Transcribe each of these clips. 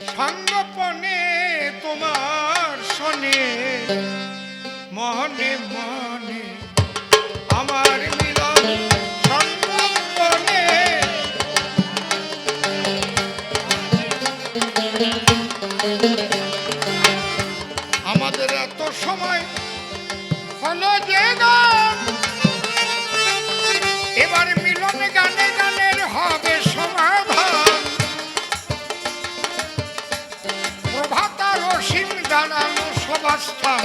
সঙ্গপনে তোমার শোনে মনে মনে আমার মিলন সঙ্গপনে। আমাদের এত সময় হলো যে গান, এবার মিলন গানে গানের হবে সমাধান। প্রভাতার অসীম জানানো সভাস্থান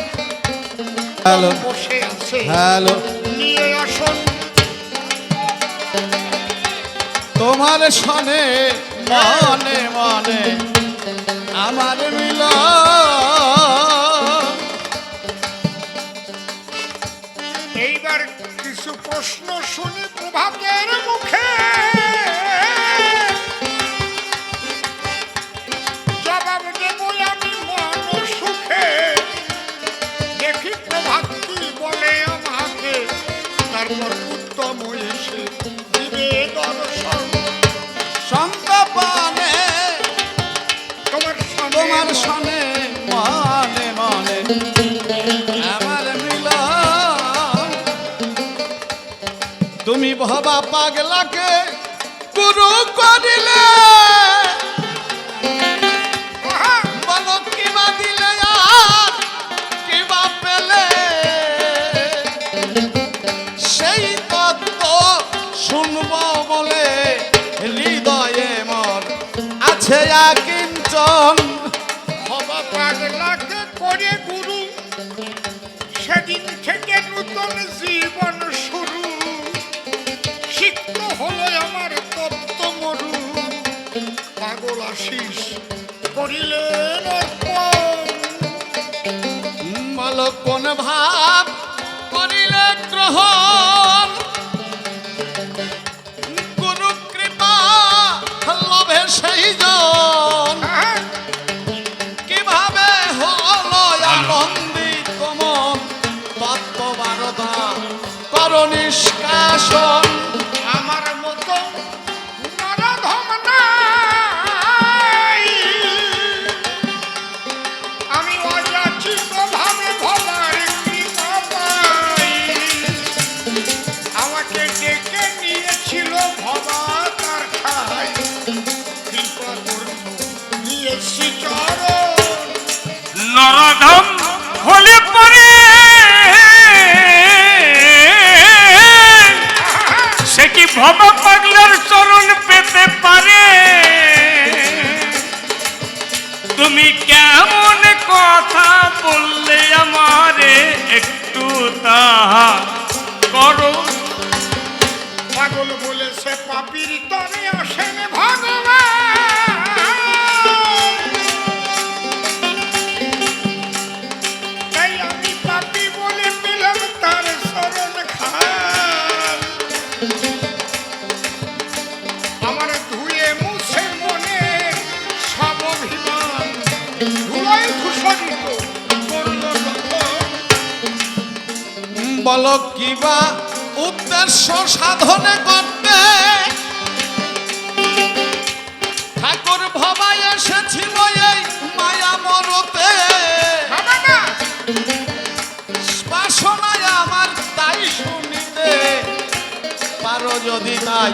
বসে আছে নিয়ে আসুন তোমার শনে মনে মনে আমার মিলন। এইবার কিছু প্রশ্ন শুনি প্রভাতের মুখে, জবাব দেব আমি মন সুখে। দেখি প্রভাত কি বলে আমাকে, তারপর উত্তম এসে দিবে দর্শন। সঙ্গপনে তোমার তোমার শনে মনে মনে আমার মিলন। তুমি ভবা পাগলাকে গুরু করিলে, বলো কিবা দিলে আর কিবা পেলে। সেই তত্ত্ব শুনব বলে হৃদয়ে মন আছে আকিঞ্চন। হবা পাগলাকে করে গুরু, সেদিন থেকে নূতন জীবন শুরু। সিক্ত হলো আমার তত্ত্ব মরু, পাগল আশিস করিলেন অর্পণ। বলো কোন ভাব করিলে গ্রহণ, গুরু কৃপা লভে সেই জন। কিভাবে হলো আনন্দিত মন, তত্ত্ববারতা কর নিষ্কাশন। আমার মতো নরধম নাই, আমি অযাচিত ভাবে ভবার কৃপা পাই। আমাকে ডেকে নিয়েছিল ভবা তার ঠাই, কৃপা করল নিয়েছি চরণ। নরধম হলে পরে সে কি ভবা পাগলার চরণ পেতে পারে? তুমি কেমন কথা বললে আমারে, একটু তাহা করো। পাগল বলেছে পাপীর তরে আসেন ভগবান। তাই আমি পাপী বলে পেলাম তার শরণ খান। আমার ধুয়ে মুছে মনে সব অভিমান, ধুলোয় ধূসরিত করল যখন। বলো কিবা উদ্দেশ্য সাধনে করতে ঠাকুর ভবাই এসেছিল এই মায়া মরতে। বাসনায় আমার তাই শুনিতে পারো যদি তাই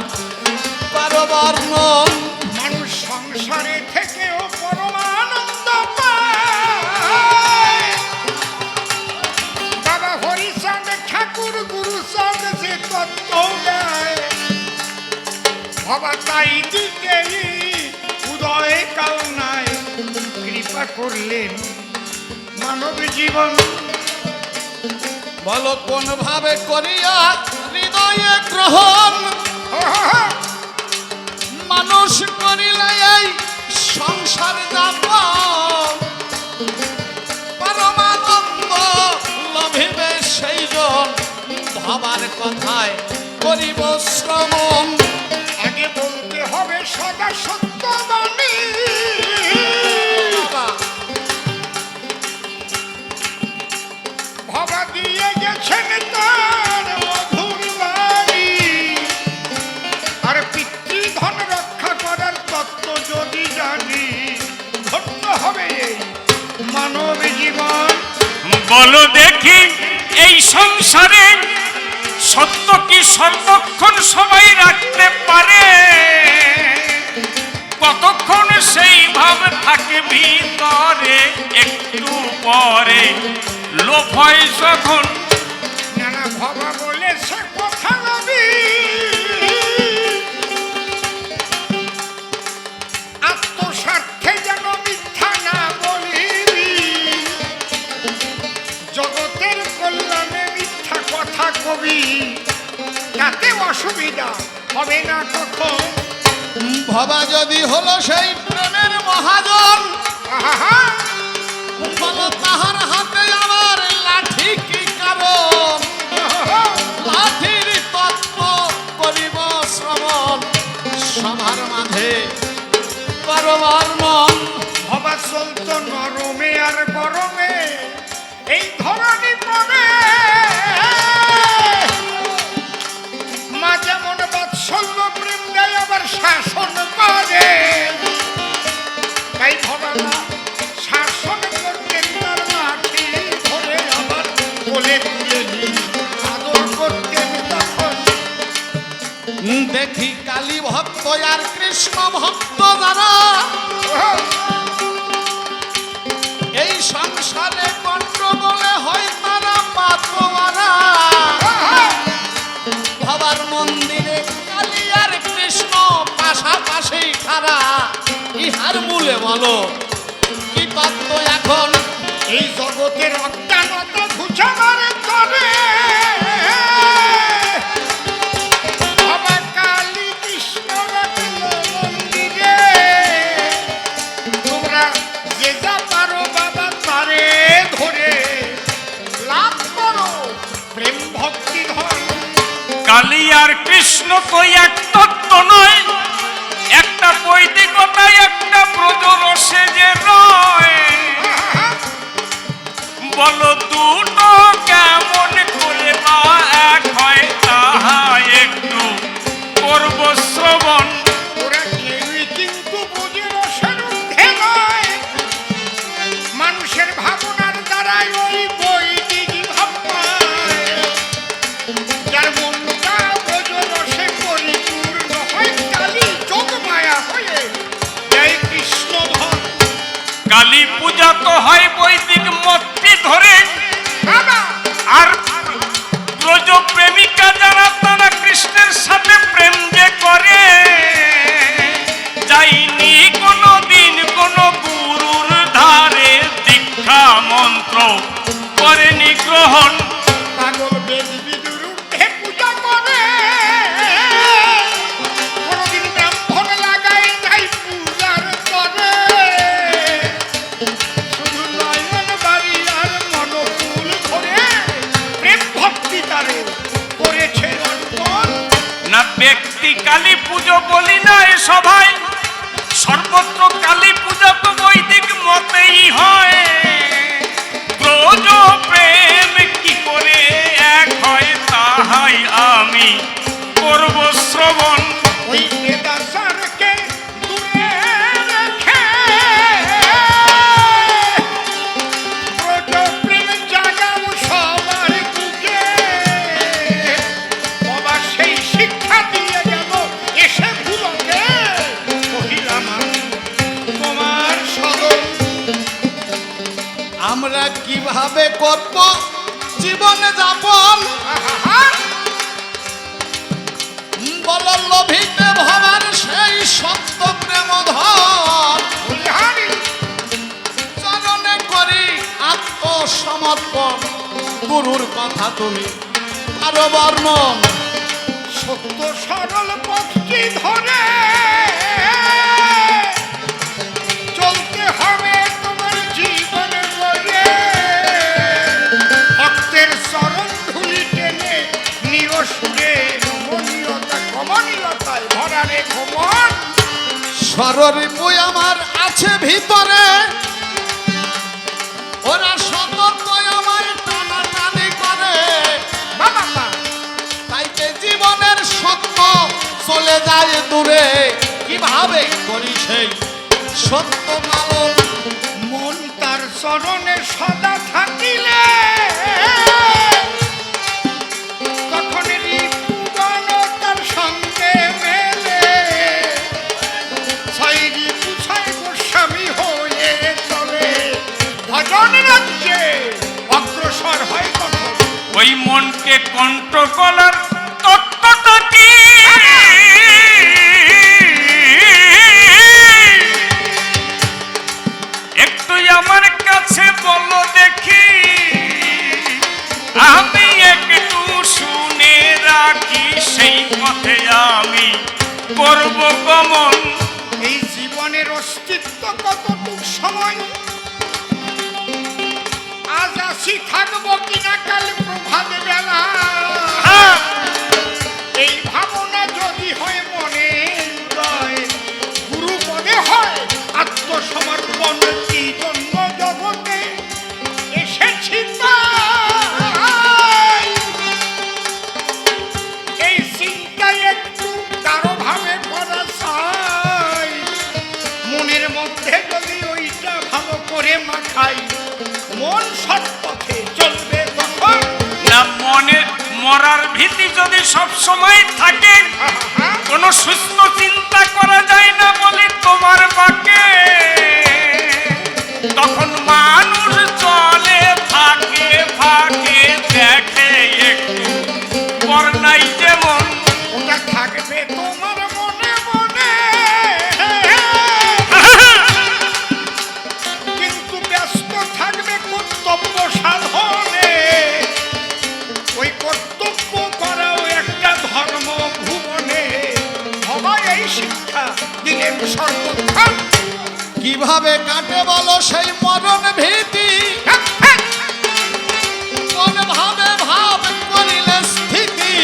পারো বর্ণন। মানুষ সংসারে থেকেও পরমানন্দ পায়। বাবা হরিচাঁদ ঠাকুর গুরুচাঁদ যে তত্ত্ব দেয়, ভবা তাই দিকেই উদয় কাল নাই। কৃপা করলেন মানব জীবন। বলো কোন ভাবে করিয়া হৃদয়ে গ্রহণ, মানুষ করিলে এই সংসার যাপন। পরমানন্দ লভিবে সেই জন, ভাবার কথায় করিব শ্রমণ। আগে বলতে হবে সদা সত্য বাণী। ভবা দিয়ে গেছেন তার মধুর বাণী। আর পিতৃধন রক্ষা করার তত্ত্ব যদি জানি, বলো দেখি এই সংসারে সত্য কি সর্বক্ষণ সবাই রাখতে পারে? কতক্ষণ সেই ভাব থাকে ভিতরে, একটু পরে লোভ হয় যখন। নানা ভবা বলেছে কথা নবী, আত্মস্বার্থে যেন মিথ্যা না বলিবি, জগতের কল্যাণে মিথ্যা কথা কবি, তাতে অসুবিধা হবে না কখন। ভবা যদি হলো সেই প্রেমের মহাজন, আহা, বলো তাহার হাতে আমার লাঠি কি কারণ? লাঠির তত্ত্ব করিব শ্রবণ, সভার মাঝে করবার মন। ভবা চলতো নরমে আর গরমে, এই ধরনী পরে মা যেমন বাৎসল্য প্রেম দেয় আবার শাসন করে, তাই ভবা না শাসন করতেন তার লাঠি ধরে, আবার কোলে তুলে নিয়ে আদর করতেন তখন। দেখি কালী ভক্ত আর কৃষ্ণ ভক্ত যারা এই সংসারে গন্ডগোলে হয় তারা পাতোয়ারা। ভবার মন্দিরে কালী আর কৃষ্ণ পাশাপাশি খাড়া, ইহার মূলে বলো কি তত্ত্ব এখন? এই জগতের অজ্ঞানতা ঘুচা মারে তবে বাবা কালী কৃষ্ণ রাখল মন্দিরে, তোমরা যে যা পারো বাবা তারে ধরে লাভ করো প্রেম ভক্তি ধন। কালী আর কৃষ্ণ তো এক তত্ত্ব নয়, একটা বৈদিকতায় একটা ব্রজরসে যে নয়। বলো দুটো কেমন করে বা এক হয়, তাহা একটু করব শ্রবণ। ওরা কেউই কিন্তু বুঝে রসের ঊর্ধ্বে নয়, মানুষের ভাবনার দ্বারাই ওই বৈদিক ভাব পায়। যার মনটা ব্রজ রসে পরিপূর্ণ হয়, কালী যোগ মায়া হয়ে জয় কৃষ্ণ ধন। কালী পূজা তো হয় বৈদিক মতটি ধরে, বাবা আর ব্রজ প্রেমিকা যারা তারা কৃষ্ণের সাথে প্রেম যে করে। যাইনি কোনো দিন কোনো গুরুর ধারে, দীক্ষা মন্ত্র করেনি গ্রহণ। পাগল বেদ বিদুর ঊর্ধ্বে পূজা করে, কোনদিন ব্রাহ্মণ লাগাই নাই পূজার তরে। শুধু নয়ন বাড়ি আর মনকুল ধরে প্রেম ভক্তি তারে করেছে অর্পণ। না ব্যক্তি কালী পুজো বলি না এ সভায়, সর্বত্র কালী পূজা তো বৈদিক মতেই হয়। ব্রজ প্রেম কি করে এক হয়, তাহাই আমি করব শ্রবণ। ওই বেদাচারকে দূরে রেখে ব্রজ প্রেম জাগাও সবার বুকে। বাবা সেই শিক্ষা দিয়ে গেল এসে ভুলকে, কহিলাম আমি তোমার সদন। আমরা কিভাবে করব জীবন যাপন? আহা, বলো লোভিতে ভবার সেই সত্য প্রেম ধন, বলিহারি চরণে করি আত্মসমর্পণ। গুরুর কথা তুমি আরো বর্ণন। সত্য সরল পথটি ধরে চলতে হবে তোমার জীবন বলে। ভক্তের চরণ ধুলি টেনে নিয় সুরে, রমণীয়তা কমনীয়তায় ভরারে ভ্রমণ। স্বরূপ আমার আছে ভিতরে, ওরা সতর্ক আমায় টানাটানি করে। বাবা মা তাইতে জীবনের সত্য চলে যায় দূরে। কিভাবে করি সেই সত্য পালন। মন তার চরণে সদা থাকিলে তখন রিপুগণ তার সঙ্গে মেলে। ছয় রিপু ছয় গোস্বামী হয়ে চলে, ভজন রাজ্যে অগ্রসর হয় কখন। ওই মনকে কন্ট্রোল করার তত্ত্বটা কি? একটু আমার কাছে বলো দেখি, আমি একটু শুনে রাখি, সেই পথে আমি করব গমন। এই জীবনের অস্তিত্ব কতটুকু সময়, আজ আসি থাকবো কিনা কাল প্রভাত বেলা। হ্যাঁ, এই ভাবনা যদি হয় মনে উদয়, গুরু পদে হয় আত্মসমর্পণ। কি জন্য জগতে এসেছি তাই, এই চিন্তায় একটু গাঢ়ভাবে করা চাই। মনের মধ্যে যদি ওইটা ভালো করে মাখাই, মন সৎ পথে চলবে তখন। না মনে মরার ভীতি যদি সব সময় থাকে, কোনো সুস্থ চিন্তা করা যায় না বলে তোমার বাকে, তখন মানুষ চলে ফাঁকে ফাঁকে, দেখে একটু পর নাই যেমন। ওটা থাকবে তোমার মনে মনে, কিন্তু ব্যস্ত থাকবে কর্তব্য সাধনে। ওই কর্তব্য করাও একটা ধর্ম ভুবনে। সবাই এই শিক্ষা দিলেন সর্বক্ষণ। কিভাবে কাটে বলো সেই মরণ ভীতি, কোন ভাবে ভাব করিলে স্থিতি।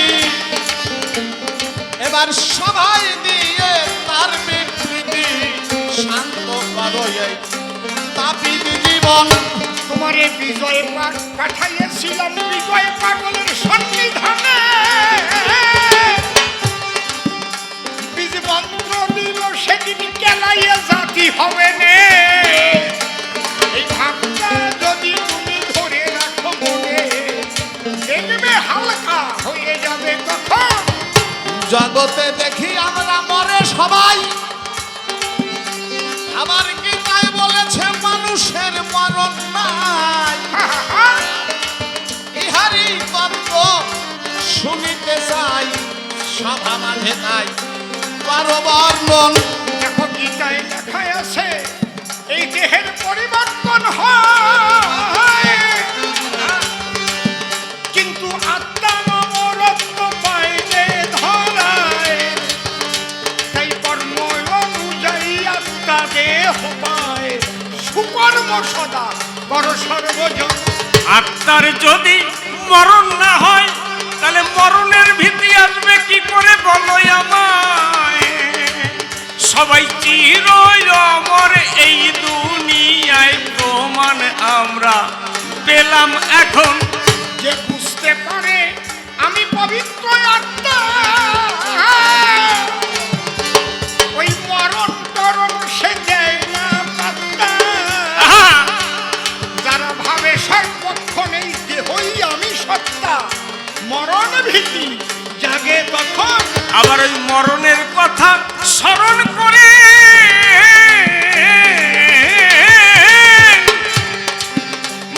এবার সবাই দিয়ে তার বিকৃতি, শান্ত করো এই তাপিত জীবন। তোমারে বিজয় পাক পাঠাইয়াছিলাম বিজয় পাগলের সন্নিধানে। বীজ মন্ত্র দিল সেদিন কেলাইয়া জাতি হবে নে। এই ভাবটা যদি তুমি ধরে রাখো মনে, দেখবে হালকা হয়ে যাবে তখন। জগতে দেখি আমরা মরে সবাই, আবার গীতায় বলেছে মানুষের মরণ নাই। ইহারি তত্ত্ব শুনিতে চাই, সভা মাঝে নাই পারো বর্ণন। দেখো গীতায় লেখা আছে এই দেহের পরিবর্তন হয়, কিন্তু আত্মা নবরত্ন পাইলে ধরায়। তাই কর্ম অনুযায়ী আত্মা দেহ পায়, সুকর্ম সদা বড় সর্বজন। আত্মার যদি মরণ না হয়, তাহলে মরণের ভীতি আসবে কি করে বলো আমায়? সবাই চির অমর এই দুনিয়ায়, প্রমাণ আমরা পেলাম এখন। যে বুঝতে পারে আমি পবিত্র আত্মা, ওই মরণ তরণ সে দেয় না পাত্তা। আহা! যারা ভাবে সর্বক্ষণ এই দেহই আমি সত্তা, মরণ ভীতি জাগে তখন। আবার ওই মরণের কথা স্মরণ করে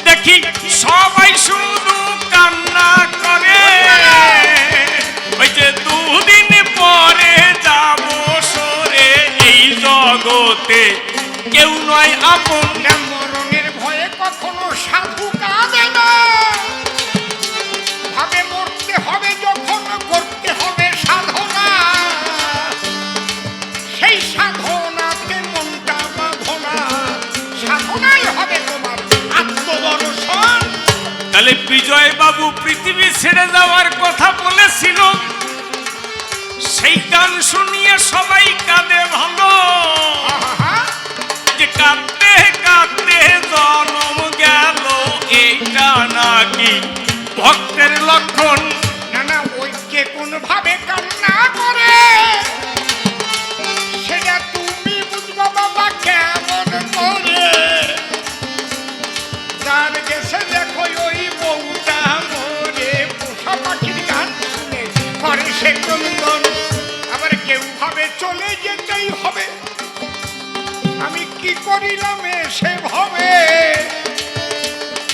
দেখি সবাই শুধু কান্না করে। ওই যে দুদিন পরে যাব সরে, এই জগতে কেউ নয় আপন। না মরণের ভয়ে কখনো সাধু কাঁদে না, ভাবে মরতে হবে যখন করতে হবে সাধনা। সেই সাধনাতে মনটা বাঁধনা, সাধনাই হবে তোমার আত্মদর্শন। তাহলে বিজয় বাবু পৃথিবী ছেড়ে যাওয়ার কথা বলেছিল, সেই গান শুনিয়ে সবাই কাঁদে ভালো। আহা, যে কাঁদতে কাঁদতে জনম গেল, এইটা নাকি ভক্তের লক্ষণ। না না, ওইকে কোন ভাবে কান্না করে সেটা তুমি বুঝবো বাবা কেমন আমি কি করিলাম সে ভাবে,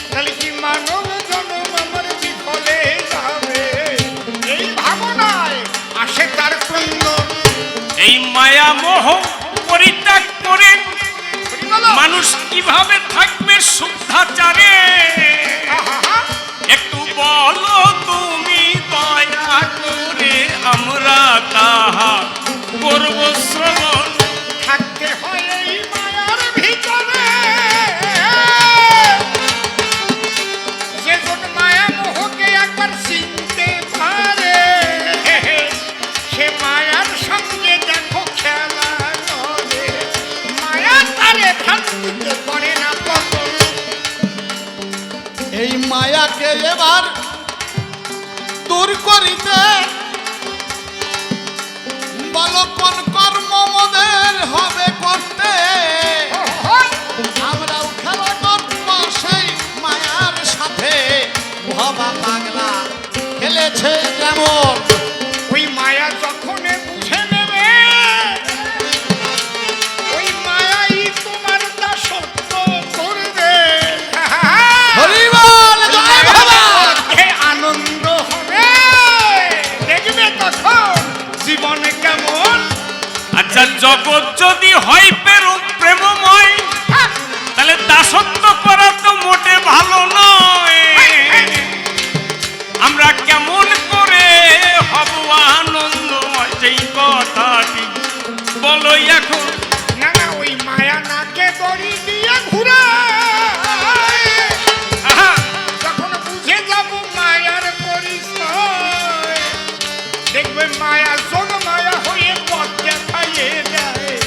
তাহলে কি মানব জন্ম আমার বিফলে যাবে, এই ভাবনায় আসে তার পুণ্য। এই মায়া মোহ পরিত্যাগ করে মানুষ কিভাবে থাকবে শুদ্ধাচারে, একটু বলো তুমি দয়া করে, আমরা তাহা করব শ্রবণ। থাকতে হয় এই মায়ার ভিতরে, যেজন মায়া মোহকে একবার চিনতে পারে, সে মায়ার সঙ্গে দেখো খেলা করে, মায়া তারে থাকতে পারে না পতন। এই মায়াকে এবার দূর করিতে বলো কোন কর্ম মোদের হবে করতে, আমরাও খেলা করব সেই মায়ার সাথে, ভবা পাগলা খেলেছে যেমন। ওই মায়া যখন বুঝে নেবে, ওই মায়াই তোমার দাসত্ব করবে। হরি বল, জয় বাবা। মধ্যে আনন্দ হবে, দেখবে তখন জীবনে কেমন। আচ্ছা, জগৎ যদি হয় প্রেমময়, তাহলে দাসত্ব করা তো মোটে ভালো নয়। আমরা কেমন করে হব আনন্দময়, সেই কথাটি বলো এখন। না না, ওই মায়া নাকে দড়ি দিয়ে ঘুরে, যখন বুঝে যাব মায়ার পরিচয়, দেখবে মায়া যোগ মায়া হয়ে পথ দেখাইয়ে দেয়,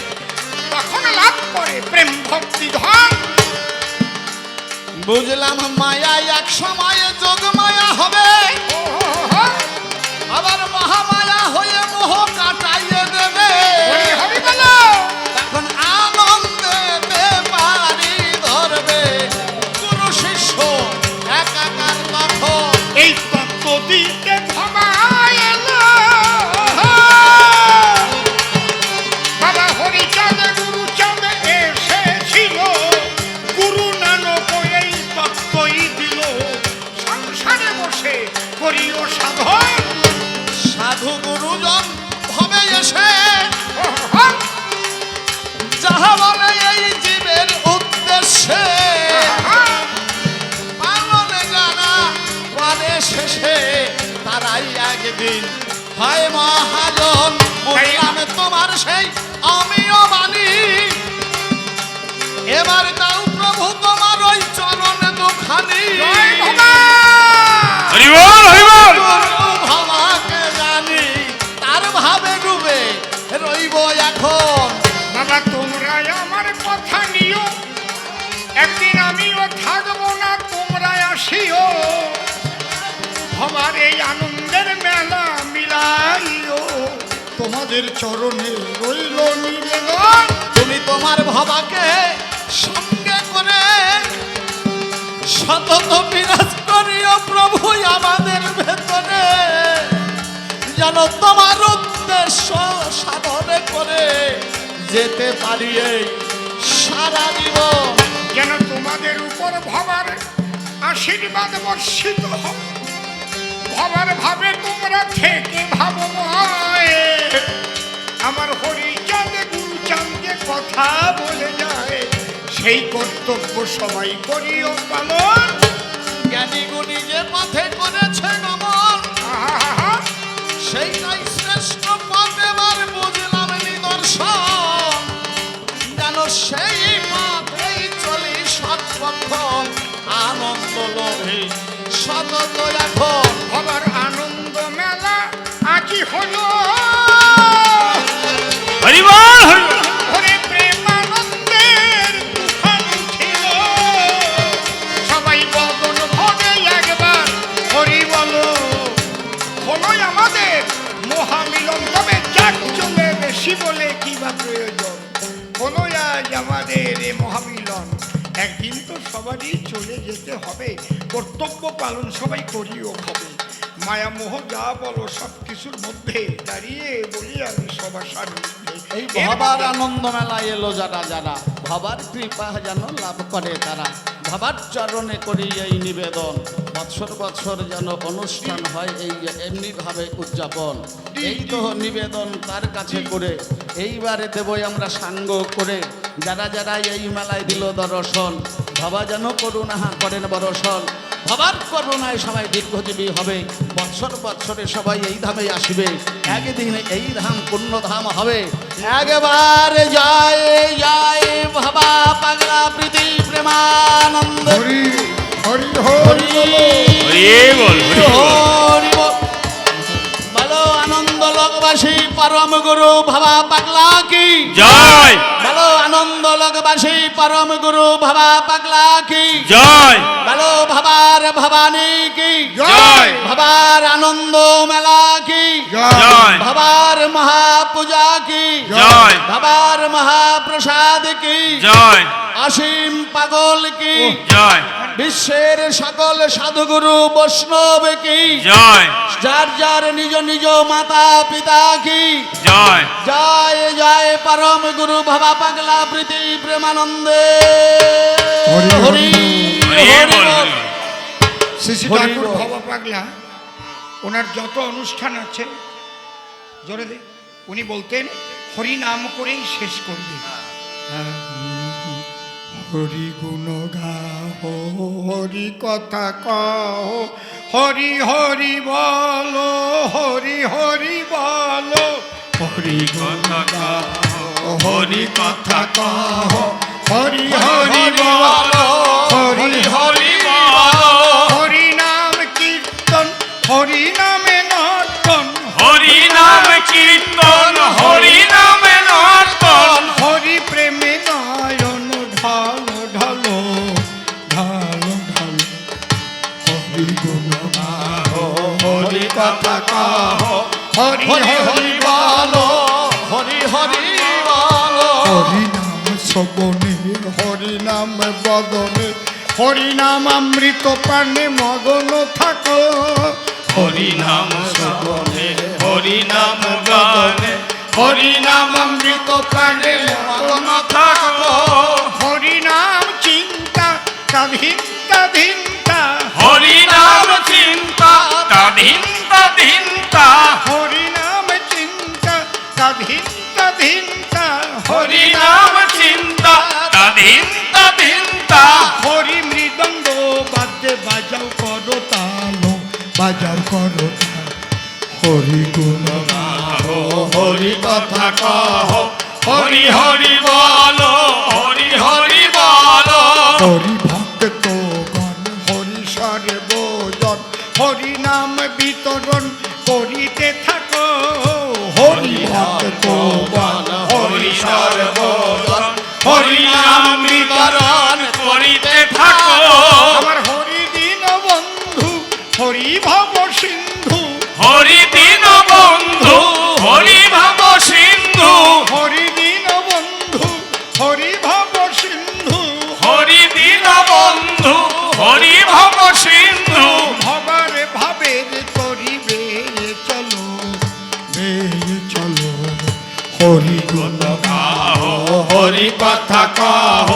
তখন লাভ করে প্রেম ভক্তি ধন। বুঝলাম মায়া এক সময় যোগ মায়া হবে, আবার মহামায়া হয়ে মোহ কাটাইয়ে দেবে। হরি বলো, তখন আনন্দে পারি ধরবে গুরু শিষ্য একাকার তখন। এই তত্ত্ব দিতে ক্ষমায় এলো বাবা হরিচাঁদ গুরুচাঁদ এসেছিল, গুরু নানক এই তত্ত্বই দিল, সংসারে বসে করিও সাধন। সাধু গুরুজন হবে এসে যাহা বলে এই জীবের উদ্দেশ্যে, পালনে যারা পারে শেষে তারাই একদিন হয় মহাজন। বললাম তোমার সেই আমিও বাণী, এবার দাও প্রভু তোমার ওই চরণ দুখানি। জয় বাবা। হরি বল, হরি বল। ভাবাকে জানি তার ভাবে ডুবে রইব এখন। বাবা তোমরা আমার কথা নিও, একদিন আমিও থাকবো না, তোমরা আসিও, আমার এই আনন্দের মেলা মিলাইও, তোমাদের চরণে রইল নিবেদন। তুমি তোমার ভবাকে সঙ্গে করে সতত বিরাজ করিও প্রভু আমাদের ভেতরে, যেন তোমার উদ্দেশ্য সাধনে করে যেতে পারি এই সারা জীবন। যেন তোমাদের উপর ভবার আশীর্বাদ বর্ষিত হয়, ভবার ভাবে তোমরা থেকে ভাবময়, আমার হরিচাঁদ গুরুচাঁদকে কথা বলে যায়, সেই কর্তব্য সবাই করিও পালন। জ্ঞানী গুণী যে পথে করেছে গমন, আহা, সেইটাই শ্রেষ্ঠ পথ এবার বুঝলাম নিদর্শন, যেন সেই পথেই চলি সৎপক্ষণ, আনন্দ লোভে সতত এখন। ভবার আনন্দ মেলা আজই হলো, হরি বল, হরি বল। ওরে প্রেমানন্দের তুফান উঠিল, সবাই বদন ভরে একবার হরি বলো, হলোই আমাদের মহামিলন। তবে যাক চলে বেশি বলে কি বা প্রয়োজন, হলোই আজ আমাদের এ মহামিলন। একদিন তো সবারই চলে যেতে হবে, কর্তব্য পালন সবাই করিও হবে। মায়া মোহ যা বলো সব কিছুর মধ্যে দাঁড়িয়ে বলি আমি সবার সামনে এই ভবার আনন্দ মেলায় এলো যারা যারা, ভবার কৃপা যেন লাভ করে তারা। ভবার চরণে করি এই নিবেদন, বৎসর বৎসর যেন অনুষ্ঠান হয় এই এমনিভাবে উদযাপন। এই তো নিবেদন তার কাছে করে, এইবারে দেবই আমরা সাঙ্গ করে। যারা যারা এই মেলায় দিল দর্শন, ভবা যেন করুণা করেন বরষণ। ভবার করুণায় সবাই দীর্ঘজীবী হবে, বৎসর বৎসরে সবাই এই ধামে আসবে। একদিন এই ধাম পুণ্যধাম হবে। একবার জয় জয় ভবা পাগলা প্রীতি প্রেমানন্দ। হরি হরি হরি বল। হরি বল। বলো আনন্দ লোকবাসী পরম গুরু ভবা পাগলা কি জয় বলো, আনন্দ লোকবাসী পরম গুরু ভবা পাগলা কি জয়, বলো, ভবার ভবানী কি জয়, ভবার আনন্দ মেলা কি জয়, ভবার মহাপূজা কি জয়, ভবার মহাপ্রসাদ কি জয়, অসীম পাগল কি জয়, বিশ্বের সকল সাধুগুরু বৈষ্ণব কি জয়, যার যার নিজ নিজ মাতা পিতা কি জয়, জয় জয় পরম গুরু ভবা পাগলা প্রীতি প্রেমানন্দে। হরি হরি হরি হরি বল। বল। শ্রী শ্রী হরি ঠাকুর বল। ভবা পাগলা ওনার যত অনুষ্ঠান আছে জোরে দে, উনি বলতেন হরি নাম করেই শেষ করবে। হরি গুণ গাও, হরি কথা কও, হরি হরি বলো, হরি হরি বলো, হরি গুণ গাও, হরি কথা কও, হরি হরি বলো, হরি হরি বলো। হরি নাম কীর্তন, হরি নামে নর্তন, হরি নাম কীর্তন, হরি নামে নর্তন, হরি প্রেমে নয়ন ঢালো ঢালো ঢালো ঢালো, হরি গুণ গাও, হরি কথা কও, হরি হরি বলো, হরি হরি বলো। হরি নাম শ্রবণে, হরি নাম বদনে, হরি নাম অমৃত প্রাণে মগন থাকো, হরি নাম শ্রবণে, হরি নাম গানে, হরি নাম অমৃত প্রাণে মগ্ন থাকো। হরি নাম চিন্তা কাধিন্তা ধিন্তা, হরি নাম চিন্তা তাধিন্তা ধিন্তা, হরি নাম চিন্তা কাধিন্তা ধিন্তা, হরি নাম চিন্তা তাধিন্তা ধিন্তা, হরি মৃদঙ্গ বাদ্যে বাজাও করো তালো, বাজাও করো তাল, হরি গুণ গাও, হরি কথা কহ, হরি হরি বলো, হরি হরি বলো। হরি ভক্ত গণ, হরি সর্বজন, হরি নাম বিতরণ করিতে থাকো, হরি ভক্ত গণ, হরি সর্বজন, হরি নাম বিতরণ করিতে থাকো। আমার হরি দিন বন্ধু, হরি ভব সিন্ধু, হরি দিন বন্ধু, হরি ভাব সিন্ধু, হরি দিন বন্ধু, হরি ভব সিন্ধু, হরি দিন বন্ধু, হরি ভাব সিন্ধু। ভবার ভাবের করিবে চলো, বেয়ে চলো, হরি গুণ গাও, হরি কথা কহ,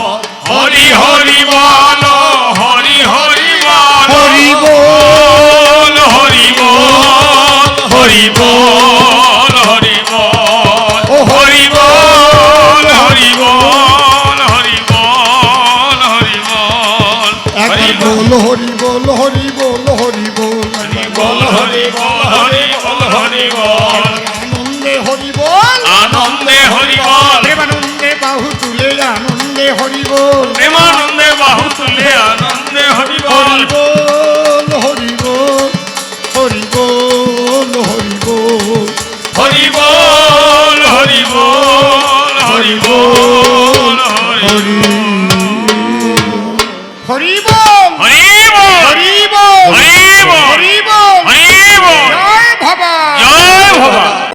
হরি হরি বলো, হরি হরি বলো। হরি বল, হরি বল, হরি বল, হরি বল, ও হরি বল, হরি বল, হরি বল, হরি বল, একবার বল হরি বল, হরি বল, হরি বল, হরি বল, হরি বল, হরি বল, হরি বল। আনন্দে হরি বল, আনন্দে হরি বল, প্রেমানন্দে বাহু তুলে আনন্দে হরি বল, প্রেম